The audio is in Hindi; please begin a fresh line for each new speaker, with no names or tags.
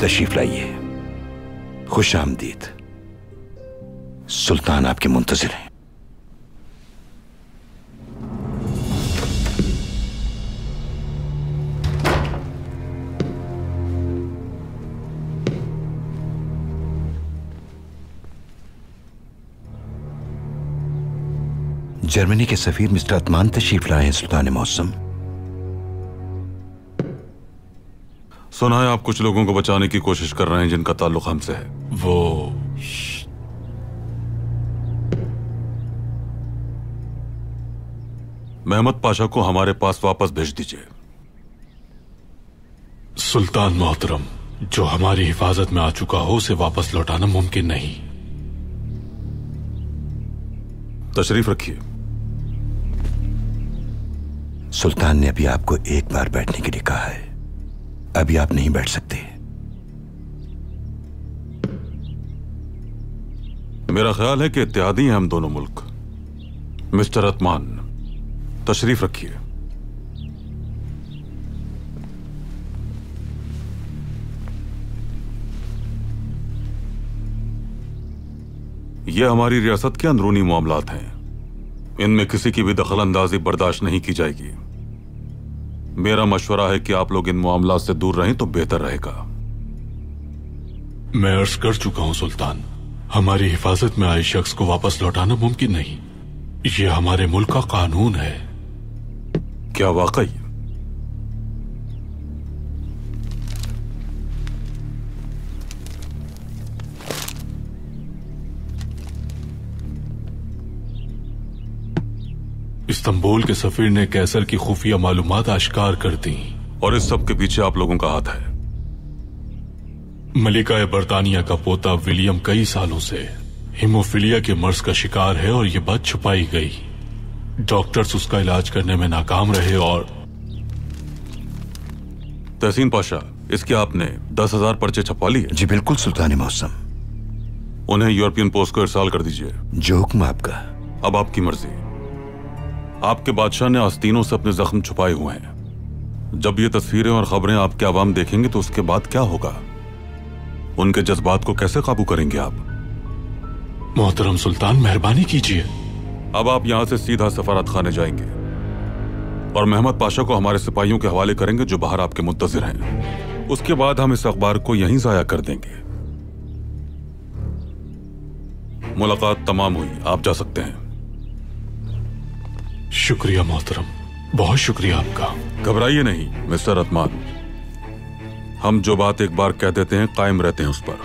तशरीफ लाइए। खुश आमदीद। सुल्तान आपके मुंतजिर हैं। जर्मनी के सफीर मिस्टर अतमान तशरीफ लाए हैं सुल्तान मौसम।
सुना है आप कुछ लोगों को बचाने की कोशिश कर रहे हैं जिनका ताल्लुक हमसे है।
वो
महमद पाशा को हमारे पास वापस भेज दीजिए।
सुल्तान मोहतरम, जो हमारी हिफाजत में आ चुका हो उसे वापस लौटाना मुमकिन नहीं।
तशरीफ रखिए।
सुल्तान ने अभी आपको एक बार बैठने के लिए कहा है, अभी आप नहीं बैठ सकते।
मेरा ख्याल है कि इत्तेहादी हैं हम दोनों मुल्क। मिस्टर अतमान, तशरीफ रखिए। ये हमारी रियासत के अंदरूनी मामलात हैं, इनमें किसी की भी दखल अंदाजी बर्दाश्त नहीं की जाएगी। मेरा मशवरा है कि आप लोग इन मामलात से दूर रहें तो बेहतर रहेगा।
मैं अर्ज कर चुका हूं सुल्तान, हमारी हिफाजत में आए शख्स को वापस लौटाना मुमकिन नहीं। ये हमारे मुल्क का कानून है।
क्या वाकई?
इस्तांबुल के सफीर ने कैसर की खुफिया मालूमात आश्कार कर दी,
और इस सब के पीछे आप लोगों का हाथ है।
मलिका बर्तानिया का पोता विलियम कई सालों से हीमोफीलिया के मर्ज का शिकार है और ये बात छुपाई गई। डॉक्टर्स उसका इलाज करने में नाकाम रहे और
तहसीन पाशा, इसके आपने 10,000 पर्चे छपवा लिए?
जी बिल्कुल सुल्तान मौसम।
उन्हें यूरोपियन पोस्ट को इरसाल कर दीजिए।
जो हुक्म आपका।
अब आपकी मर्जी। आपके बादशाह ने आस्तीनों से अपने जख्म छुपाए हुए हैं। जब ये तस्वीरें और खबरें आपके आवाम देखेंगे तो उसके बाद क्या होगा? उनके जज्बात को कैसे काबू करेंगे आप?
मोहतरम सुल्तान, मेहरबानी कीजिए।
अब आप यहां से सीधा सफारत खाने जाएंगे और महमद पाशा को हमारे सिपाहियों के हवाले करेंगे जो बाहर आपके मुंतजिर हैं। उसके बाद हम इस अखबार को यहीं जाया कर देंगे। मुलाकात तमाम हुई, आप जा सकते हैं।
शुक्रिया मोहतरम, बहुत शुक्रिया आपका।
घबराइए नहीं मिस्टर अतमान, हम जो बात एक बार कह देते हैं कायम रहते हैं उस पर।